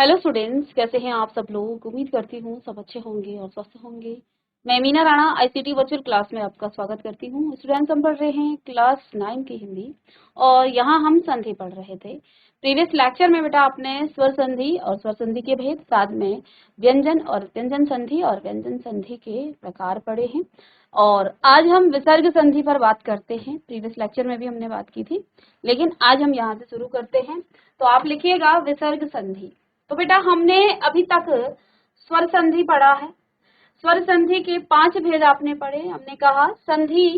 Hello students, कैसे हैं आप सब लोग। उम्मीद करती हूँ सब अच्छे होंगे और स्वस्थ होंगे। मैं Meena Rana ICT virtual class में आपका स्वागत करती हूँ। स्टूडेंट्स, हम पढ़ रहे हैं क्लास 9 की हिंदी और यहाँ हम संधि पढ़ रहे थे। प्रीवियस लेक्चर में बेटा आपने स्वर संधि और स्वर संधि के भेद, साथ में व्यंजन और व्यंजन संधि और व्यंजन संधि के प्रकार पढ़े हैं। और आज हम विसर्ग संधि पर बात करते हैं। प्रीवियस लेक्चर में भी हमने बात की थी, लेकिन आज हम यहाँ से शुरू करते हैं। तो आप लिखिएगा विसर्ग संधि। तो बेटा हमने अभी तक स्वर संधि पढ़ा है। स्वर संधि के 5 भेद आपने पढ़े। हमने कहा संधि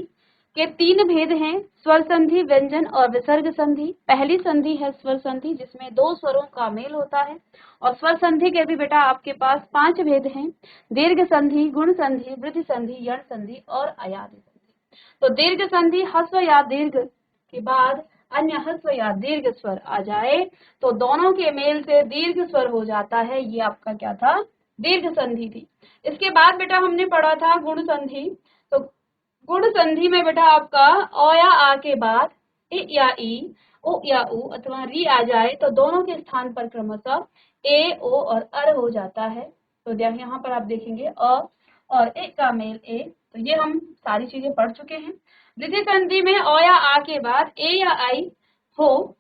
के 3 भेद हैं, स्वर संधि, व्यंजन और विसर्ग संधि। पहली संधि है स्वर संधि, जिसमें 2 स्वरों का मेल होता है। और स्वर संधि के भी बेटा आपके पास 5 भेद हैं, दीर्घ संधि, गुण संधि, वृद्धि संधि, यण संधि और अयादि संधि। तो दीर्घ संधि ह्रस्व या दीर्घ के बाद अन्य ह्रस्व या दीर्घ स्वर आ जाए तो दोनों के मेल से दीर्घ स्वर हो जाता है। ये आपका क्या था? दीर्घ संधि थी। इसके बाद बेटा हमने पढ़ा था गुण संधि। तो गुण संधि में बेटा आपका अ या आ के बाद इ या ई, ओ या उ अथवा री आ जाए तो दोनों के स्थान पर क्रमशः ए, ओ और अर हो जाता है। तो यहाँ पर आप देखेंगे अ और ए का मेल ए। तो ये हम सारी चीजें पढ़ चुके हैं। वृद्धि संधि में अ या आ के बाद ए या आई हो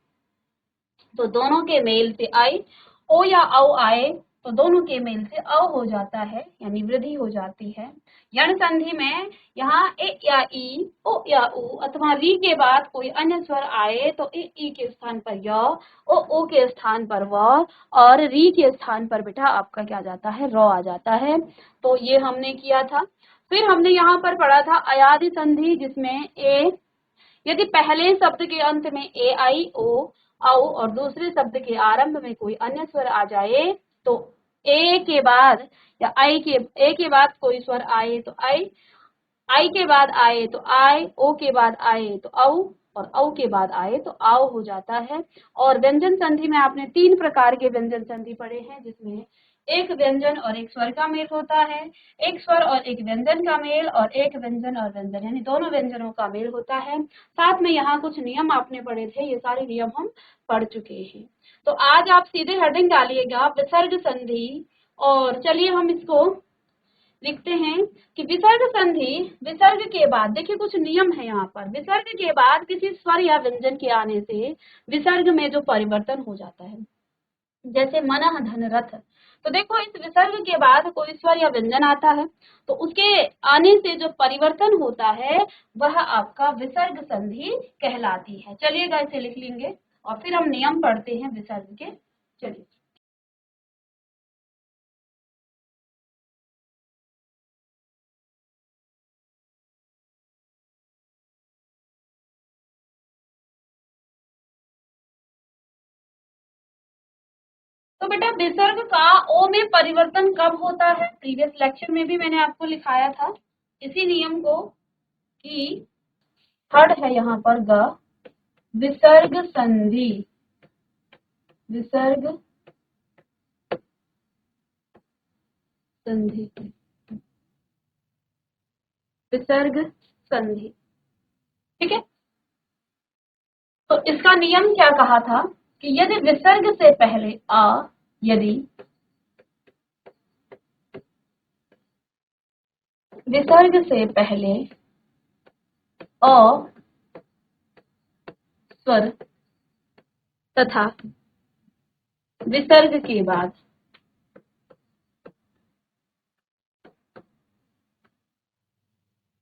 तो दोनों के मेल से आई, ओ या औ आए तो दोनों के मेल से अ हो जाता है, यानी वृद्धि हो जाती है। यण संधि में यहाँ ए या ई, ओ या उ अथवा री के बाद कोई अन्य स्वर आए तो ए ई के स्थान पर य, ओ के स्थान पर व और री के स्थान पर बेटा आपका क्या जाता है? र आ जाता है। तो ये हमने किया था। फिर हमने यहाँ पर पढ़ा था अयादि संधि, जिसमें ए यदि पहले शब्द के अंत में ए आई ओ औ और दूसरे शब्द के आरंभ में कोई अन्य स्वर आ जाए तो ए के बाद या आई के ए के बाद कोई स्वर आए तो आई के बाद आए तो आय, ओ के बाद आए तो औ और औ के बाद आए तो आओ हो जाता है। और व्यंजन संधि में आपने 3 प्रकार के व्यंजन संधि पढ़े हैं, जिसमें एक व्यंजन और एक स्वर का मेल होता है, एक स्वर और एक व्यंजन का मेल और एक व्यंजन और व्यंजन, यानी दोनों व्यंजनों का मेल होता है। साथ में यहाँ कुछ नियम आपने पढ़े थे, ये सारे नियम हम पढ़ चुके हैं। तो आज आप सीधे हेडिंग डालिएगा विसर्ग संधि। और चलिए हम इसको लिखते हैं कि विसर्ग संधि, विसर्ग के बाद देखिए कुछ नियम है यहाँ पर। विसर्ग के बाद किसी स्वर या व्यंजन के आने से विसर्ग में जो परिवर्तन हो जाता है, जैसे मनः धन रथ। तो देखो इस विसर्ग के बाद कोई स्वर या व्यंजन आता है तो उसके आने से जो परिवर्तन होता है वह आपका विसर्ग संधि कहलाती है। चलिएगा इसे लिख लेंगे और फिर हम नियम पढ़ते हैं विसर्ग के। चलिए, तो बेटा विसर्ग का ओ में परिवर्तन कब होता है? प्रीवियस लेक्चर में भी मैंने आपको लिखाया था इसी नियम को, कि थर्ड है यहाँ पर ग, विसर्ग संधि, विसर्ग संधि, विसर्ग संधि। ठीक है, तो इसका नियम क्या कहा था कि यदि विसर्ग से पहले यदि विसर्ग से पहले अ स्वर तथा विसर्ग के बाद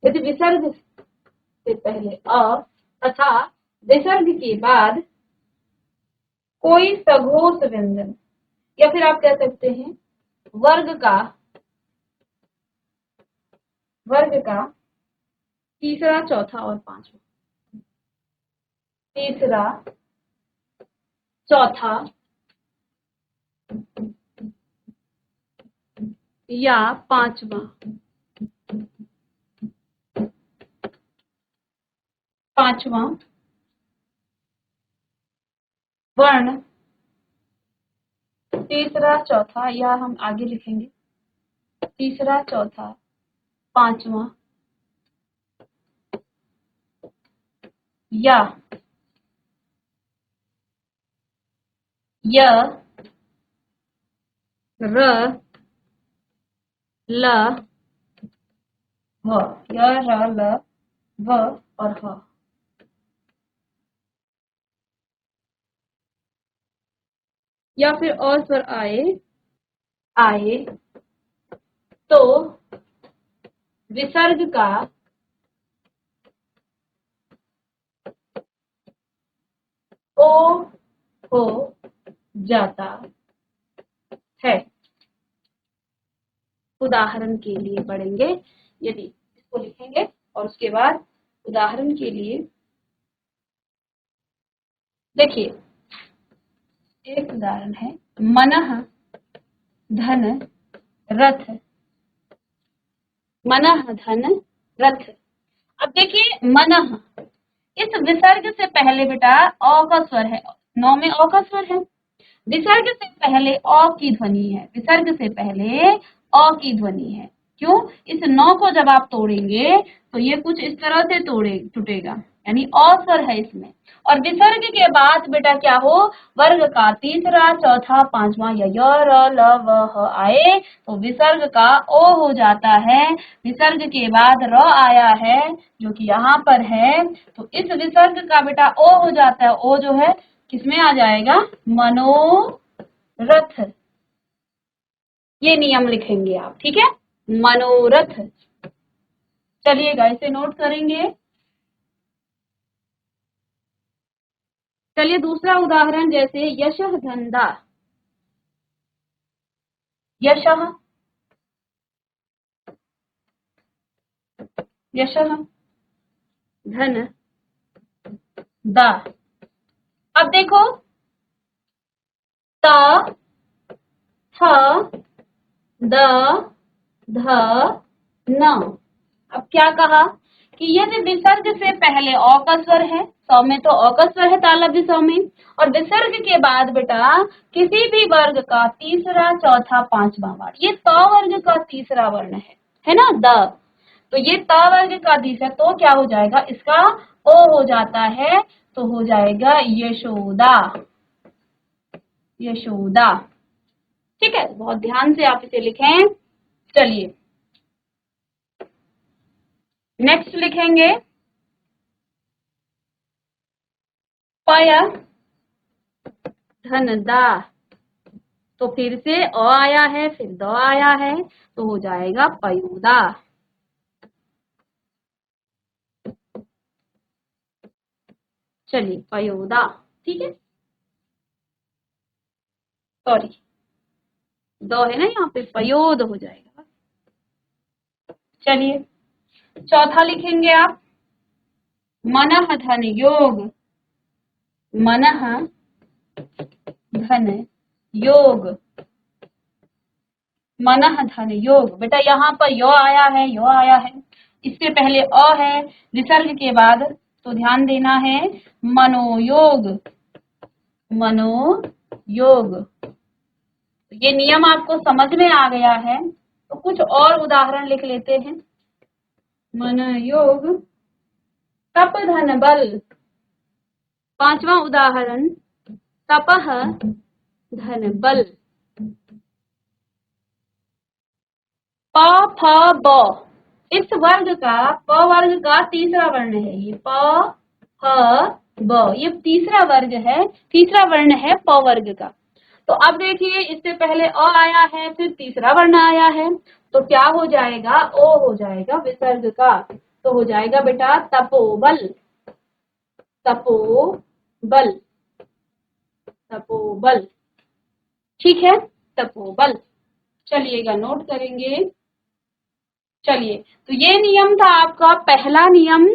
यदि विसर्ग से पहले अ तथा विसर्ग के बाद कोई सघोष व्यंजन, या फिर आप कह सकते हैं वर्ग का तीसरा, चौथा और पांचवा, तीसरा, चौथा या पांचवा, वर्ण, तीसरा, चौथा, या हम आगे लिखेंगे तीसरा, चौथा, पांचवा या यह र, ल, व, य, र, ल, व और ह। या फिर अ स्वर आए आए तो विसर्ग का ओ हो जाता है। उदाहरण के लिए पढ़ेंगे, यदि इसको लिखेंगे और उसके बाद उदाहरण के लिए देखिए, एक उदाहरण है मनः धन रथ। मनः धन रथ। अब देखिए मनः, इस विसर्ग से पहले बेटा अ का स्वर है, नौ में अ का स्वर है। विसर्ग से पहले अ की ध्वनि है, विसर्ग से पहले अ की ध्वनि है। क्यों? इस नौ को जब आप तोड़ेंगे तो ये कुछ इस तरह से टूटेगा, यानी अ स्वर है इसमें। और विसर्ग के बाद बेटा क्या हो, वर्ग का तीसरा, चौथा, पांचवा या य, र, ल, व, ह आए तो विसर्ग का ओ हो जाता है। विसर्ग के बाद र आया है जो कि यहाँ पर है, तो इस विसर्ग का बेटा ओ हो जाता है। ओ जो है किसमें आ जाएगा, मनोरथ। ये नियम लिखेंगे आप, ठीक है, मनोरथ। चलिएगा इसे नोट करेंगे। चलिए दूसरा उदाहरण, जैसे यशः धंधा। यशः, यशः धन दा। अब देखो त, थ, द, ध, न। अब क्या कहा कि यदि विसर्ग से पहले अ का स्वर है, सौ में तो अ का स्वर है तालव्य सौ में, और विसर्ग के बाद बेटा किसी भी वर्ग का तीसरा, चौथा, पांचवा वर्ण, ये त वर्ग का तीसरा वर्ण है ना, द। तो ये त वर्ग का तीसरा, तो क्या हो जाएगा, इसका ओ हो जाता है, तो हो जाएगा यशोदा। यशोदा, ठीक है, बहुत ध्यान से आप इसे लिखें। चलिए नेक्स्ट लिखेंगे पय धनदा। तो फिर से अ आया है, फिर द आया है, तो हो जाएगा पयोदा। चलिए पयोदा, ठीक है, सॉरी द है ना यहाँ पे, पयोद हो जाएगा। चलिए चौथा लिखेंगे आप, मनः धन योग। मनः धन योग, मनः धन योग। बेटा यहाँ पर यो आया है, यो आया है, इससे पहले अ है, विसर्ग के बाद, तो ध्यान देना है, मनोयोग। मनोयोग, ये नियम आपको समझ में आ गया है, तो कुछ और उदाहरण लिख लेते हैं। मनोयोग, तप धन बल। पांचवा उदाहरण, तपः धन बल। प, फ, ब, इस वर्ग का, प वर्ग का तीसरा वर्ण है ये, प, फ, ब, ये तीसरा वर्ग है, तीसरा वर्ण है प वर्ग का। तो अब देखिए इससे पहले अ आया है, फिर तीसरा वर्ण आया है, तो क्या हो जाएगा, ओ हो जाएगा विसर्ग का, तो हो जाएगा बेटा तपोबल। तपोबल, तपोबल, ठीक है, तपोबल। चलिएगा नोट करेंगे। चलिए, तो ये नियम था आपका पहला नियम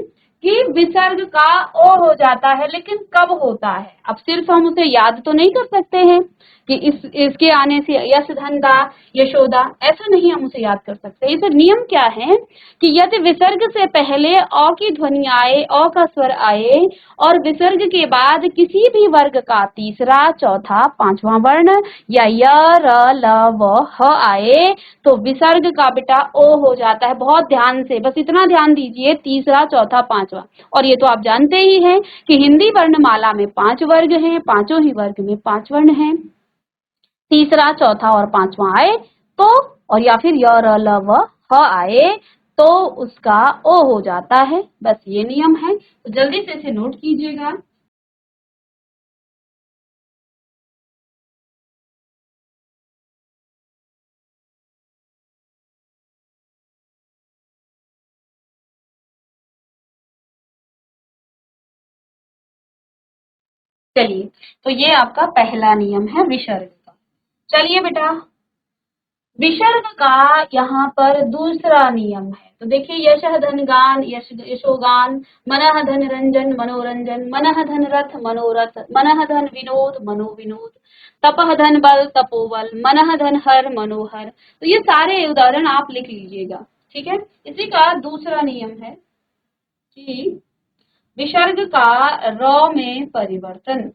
कि विसर्ग का ओ हो जाता है, लेकिन कब होता है। अब सिर्फ हम उसे याद तो नहीं कर सकते हैं कि इसके आने से यश धन दा, यशोदा, ऐसा नहीं हम उसे याद कर सकते। इसे नियम क्या है कि यदि विसर्ग से पहले अ की ध्वनि आए, अ का स्वर आए, और विसर्ग के बाद किसी भी वर्ग का तीसरा, चौथा, पांचवा वर्ण या य, र, ल, व, ह आए तो विसर्ग का बेटा ओ हो जाता है। बहुत ध्यान से, बस इतना ध्यान दीजिए, तीसरा, चौथा, पांचवा। और ये तो आप जानते ही हैं कि हिंदी वर्णमाला में 5 वर्ग हैं, पांचों ही वर्ग में 5 वर्ण हैं। तीसरा, चौथा और पांचवा आए तो, और या फिर य र ल व ह आए तो उसका ओ हो जाता है। बस ये नियम है, तो जल्दी से इसे नोट कीजिएगा। चलिए, तो ये आपका पहला नियम है विसर्ग का। चलिए बेटा, विसर्ग का यहाँ पर दूसरा नियम है। तो देखिए, यशः धन गान, यशोगान, मनः धन रंजन मनोरंजन, मनः धन रथ मनोरथ, मनः धन विनोद मनोविनोद, तपः धन बल तपोबल, मनः धन हर मनोहर। तो ये सारे उदाहरण आप लिख लीजिएगा, ठीक है। इसी का दूसरा नियम है कि विसर्ग का र में परिवर्तन।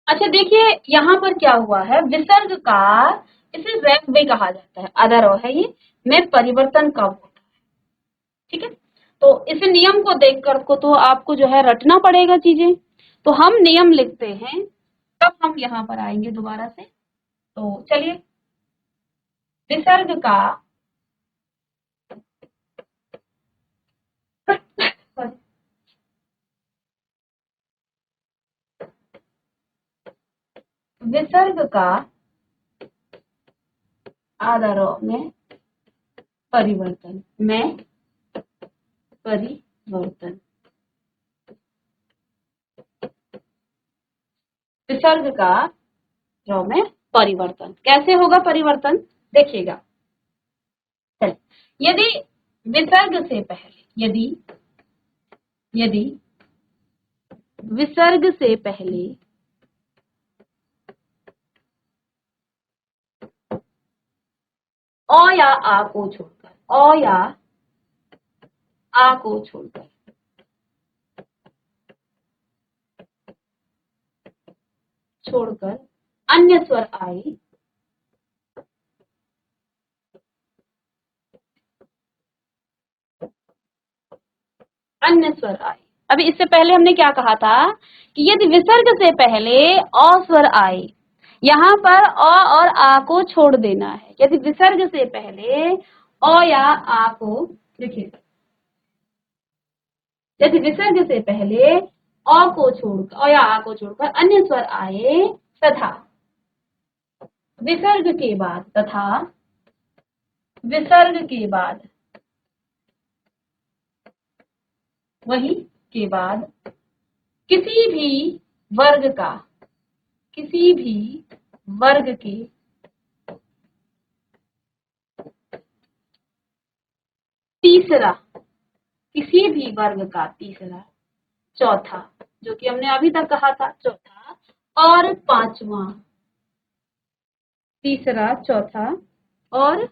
अच्छा देखिए, यहाँ पर क्या हुआ है, विसर्ग का, इसे रैप भी कहा जाता है, आधा रॉ है ये, में परिवर्तन कब होता है, ठीक है। तो इस नियम को देखकर को तो आपको जो है रटना पड़ेगा चीजें। तो हम नियम लिखते हैं, तब हम यहाँ पर आएंगे दोबारा से। तो चलिए, विसर्ग का विसर्ग का आधा रॉ में परिवर्तन, में परिवर्तन, विसर्ग का रॉ में परिवर्तन कैसे होगा परिवर्तन, देखिएगा। चलिए, यदि विसर्ग से पहले, यदि विसर्ग से पहले अ या आ को छोड़कर, अ या आ को छोड़कर अन्य स्वर आए, अन्य स्वर आए। अभी इससे पहले हमने क्या कहा था कि यदि विसर्ग से पहले अ स्वर आए, यहाँ पर अ और आ को छोड़ देना है। यदि विसर्ग से पहले अ या आ को, देखिए, यदि विसर्ग से पहले अ को छोड़कर, अ या आ को छोड़कर अन्य स्वर आए, तथा विसर्ग के बाद, तथा विसर्ग के बाद, वही के बाद किसी भी वर्ग का, किसी भी वर्ग के तीसरा, किसी भी वर्ग का तीसरा, चौथा, जो कि हमने अभी तक कहा था, चौथा और पांचवा, तीसरा, चौथा और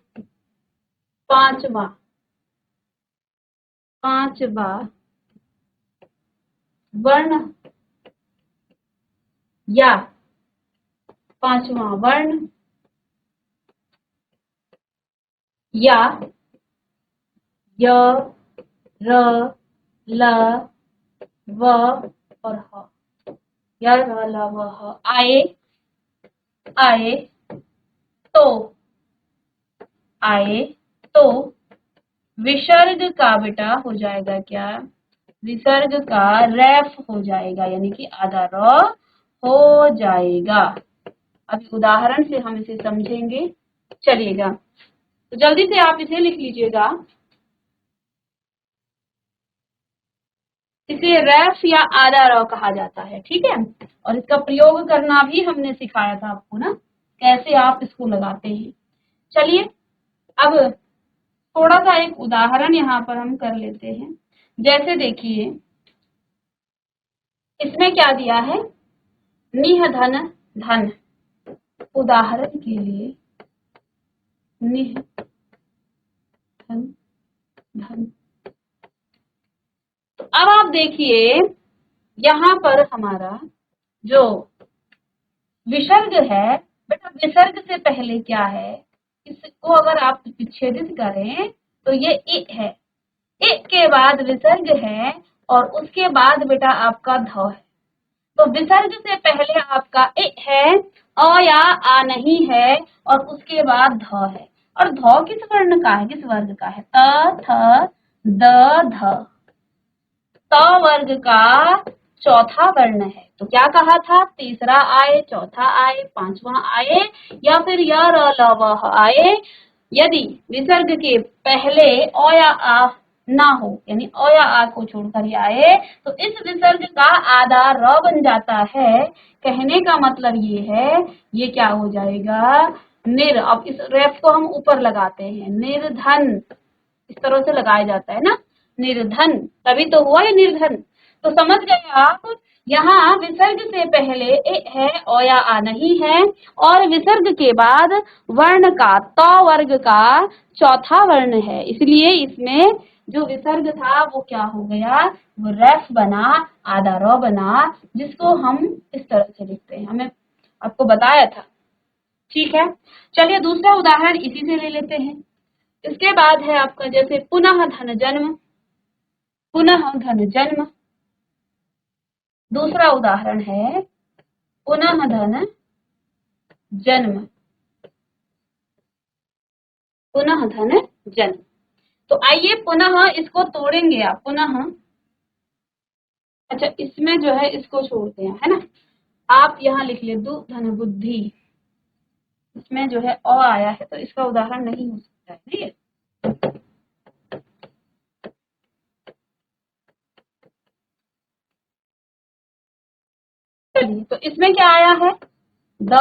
पांचवा, पांचवा वर्ण या पांचवा वर्ण या य, र, ल, व और ह, य, र, ल, व, ह आए, आए तो, आए तो विसर्ग का बेटा हो जाएगा क्या, विसर्ग का रैफ हो जाएगा, यानी कि आधा र हो जाएगा। अभी उदाहरण से हम इसे समझेंगे, चलिएगा। तो जल्दी से आप इसे लिख लीजिएगा। इसे रैफ या आधा र कहा जाता है, ठीक है। और इसका प्रयोग करना भी हमने सिखाया था आपको ना, कैसे आप इसको लगाते हैं। चलिए, अब थोड़ा सा एक उदाहरण यहाँ पर हम कर लेते हैं। जैसे देखिए, इसमें क्या दिया है, निह धन धन, उदाहरण के लिए निह धन धन। तो अब आप देखिए, यहाँ पर हमारा जो विसर्ग है बेटा, विसर्ग से पहले क्या है, इसको अगर आप विच्छेदित करें तो ये इ है, ए के बाद विसर्ग है और उसके बाद बेटा आपका ध है। तो विसर्ग से पहले आपका ए है, अ या आ नहीं है और उसके बाद ध है। और ध किस वर्ण का है, किस वर्ग का है? त थ द ध, त वर्ग का चौथा वर्ण है। तो क्या कहा था? तीसरा आए, चौथा आए, पांचवा आए या फिर य र ल व ह आए। यदि विसर्ग के पहले अ या आ ना हो, यानी अ या आ को छोड़कर ये आए, तो इस विसर्ग का आधा र बन जाता है। कहने का मतलब ये है, ये क्या हो जाएगा? निर। अब इस रेफ को हम ऊपर लगाते हैं, निर्धन, इस तरह से लगाया जाता है ना, निर्धन, तभी तो हुआ ये निर्धन। तो समझ गए आप, यहाँ विसर्ग से पहले ए है, ओ या आ नहीं है और विसर्ग के बाद वर्ण का, त वर्ग का चौथा वर्ण है, इसलिए इसमें जो विसर्ग था वो क्या हो गया? वो रेफ बना, आधा र बना, जिसको हम इस तरह से लिखते हैं, हमें आपको बताया था। ठीक है, चलिए दूसरा उदाहरण इसी से ले लेते हैं। इसके बाद है आपका जैसे पुनः धन जन्म, पुनः धन जन्म। दूसरा उदाहरण है पुनः धन जन्म, पुनः धन जन्म। तो आइए पुनः इसको तोड़ेंगे आप, पुनः। अच्छा, इसमें जो है इसको छोड़ते हैं, है ना। आप यहाँ लिख ले दु धन बुद्धि, इसमें जो है अ आया है तो इसका उदाहरण नहीं हो सकता है, ठीक है। चलिए, तो इसमें क्या आया है? द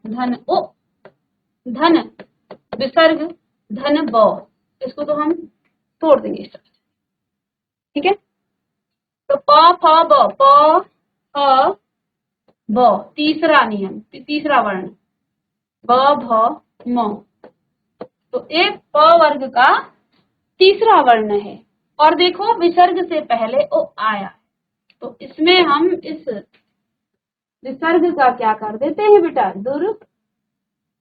धन ओ, धन विसर्ग धन ब, इसको तो हम तोड़ देंगे इस तरह से, ठीक है। तो प फ ब, प फ ब, तीसरा नियम, तीसरा वर्ण, ब भ म। तो एक प वर्ग का तीसरा वर्ण है और देखो विसर्ग से पहले ओ आया, तो इसमें हम इस विसर्ग का क्या कर देते हैं बेटा? दुर्बुद्धि।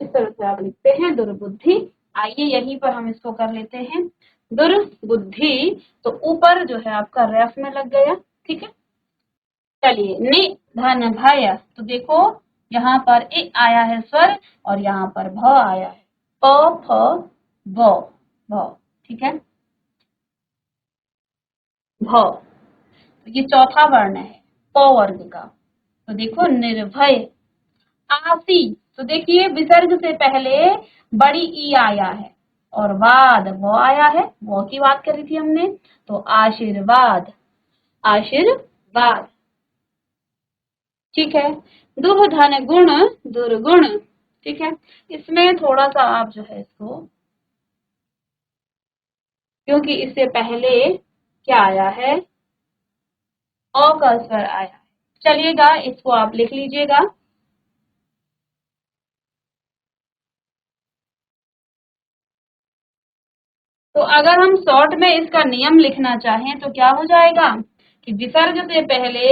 इस तरह से आप लिखते हैं दुर्बुद्धि। आइए यहीं पर हम इसको कर लेते हैं दुर्बुद्धि। तो ऊपर जो है आपका रेफ में लग गया, ठीक है। चलिए, नि धन भय, तो देखो यहाँ पर ए आया है स्वर और यहाँ पर भ आया है, प फ ब, भ, ठीक है, भ। तो ये चौथा वर्ण है प वर्ग का। तो देखो निर्भय। आसी, तो देखिए विसर्ग से पहले बड़ी ई आया है और वाद वो आया है, वो की बात करी थी हमने। तो आशीर्वाद, आशीर्वाद, ठीक है। दुह धन गुण, दुर्गुण, ठीक है। इसमें थोड़ा सा आप जो है इसको, क्योंकि इससे पहले क्या आया है? अ का स्वर आया है। चलिएगा, इसको आप लिख लीजिएगा। तो अगर हम शॉर्ट में इसका नियम लिखना चाहें तो क्या हो जाएगा कि विसर्ग से पहले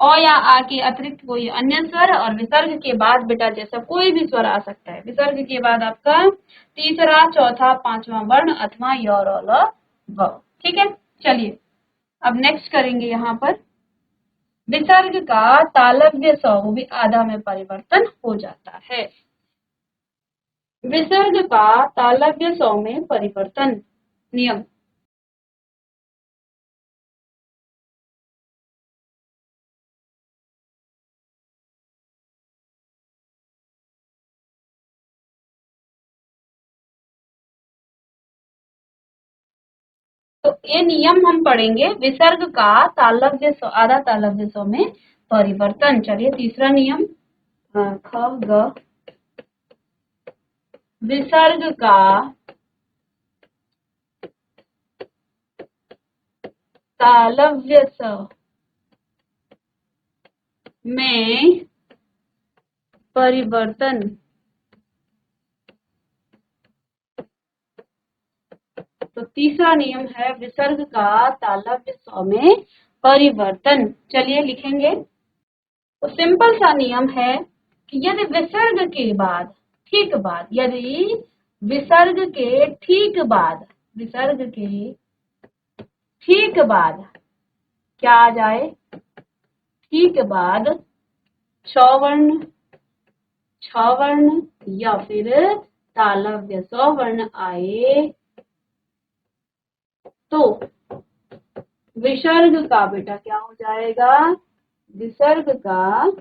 अ या आ के अतिरिक्त कोई अन्य स्वर और विसर्ग के बाद बेटा जैसा कोई भी स्वर आ सकता है। विसर्ग के बाद आपका तीसरा, चौथा, पांचवा वर्ण अथवा य र ल व, ठीक है। चलिए अब नेक्स्ट करेंगे यहाँ पर विसर्ग का तालव्य स, वो भी आधा में परिवर्तन हो जाता है। विसर्ग का तालव्य स में परिवर्तन नियम। तो ये नियम हम पढ़ेंगे विसर्ग का तालव्य स्व, आधा तालव्य स्व में परिवर्तन। चलिए तीसरा नियम, ख ग, विसर्ग का तालव्य स्व में परिवर्तन। तो तीसरा नियम है विसर्ग का तालव्य स्व में परिवर्तन। चलिए लिखेंगे। तो सिंपल सा नियम है, कि यदि विसर्ग के बाद ठीक बाद, यदि विसर्ग के ठीक बाद, विसर्ग के ठीक बाद क्या आ जाए, ठीक बाद सवर्ण, छवर्ण या फिर तालव्य सवर्ण आए तो विसर्ग का बेटा क्या हो जाएगा, विसर्ग का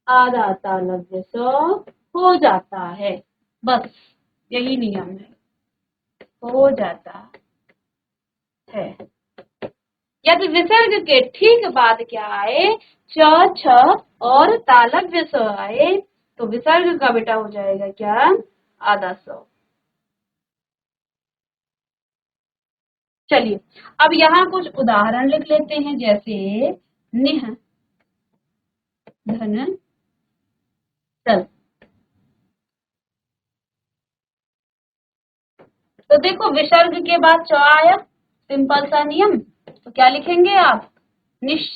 आधा तालव्य स हो जाता है। बस यही नियम है, हो जाता है। यदि विसर्ग के ठीक बाद क्या आए, च छ और तालव्य स आए तो विसर्ग का बेटा हो जाएगा क्या, आधा स। चलिए अब यहाँ कुछ उदाहरण लिख लेते हैं, जैसे निह धन चल। तो देखो विसर्ग के बाद च आया, सिंपल सा नियम, तो क्या लिखेंगे आप, निश,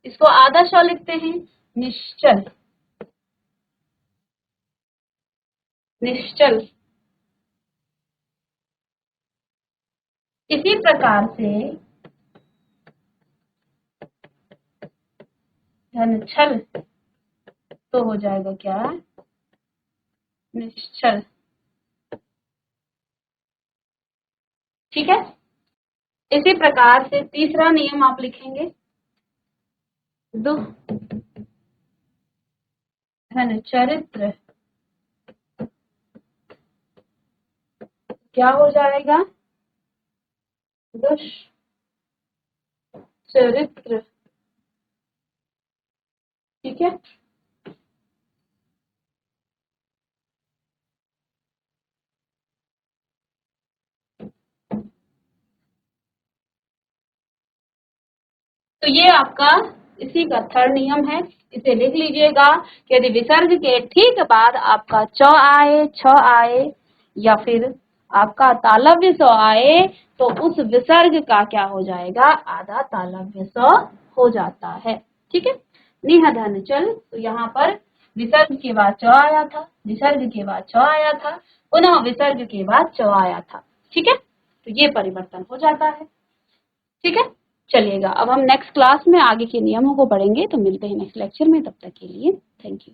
इसको आधा श लिखते हैं, निश्चल, निश्चल। इसी प्रकार से धनछल तो हो जाएगा क्या, निश्चल। ठीक है। इसी प्रकार से तीसरा नियम आप लिखेंगे, दुह धन चरित्र, क्या हो जाएगा, दुष चरित्र। ठीक है। तो ये आपका इसी का थर्ड नियम है, इसे लिख लीजिएगा कि यदि विसर्ग के ठीक बाद आपका च आए, छ आए या फिर आपका तालव्य स आए तो उस विसर्ग का क्या हो जाएगा, आधा तालव्य स हो जाता है। ठीक है। निह धन चल, तो यहाँ पर विसर्ग के बाद च आया था, विसर्ग के बाद छ आया था, पुनः विसर्ग के बाद च आया था। ठीक है। तो ये परिवर्तन हो जाता है। ठीक है। चलिएगा अब हम नेक्स्ट क्लास में आगे के नियमों को पढ़ेंगे, तो मिलते हैं नेक्स्ट लेक्चर में, तब तक के लिए थैंक यू।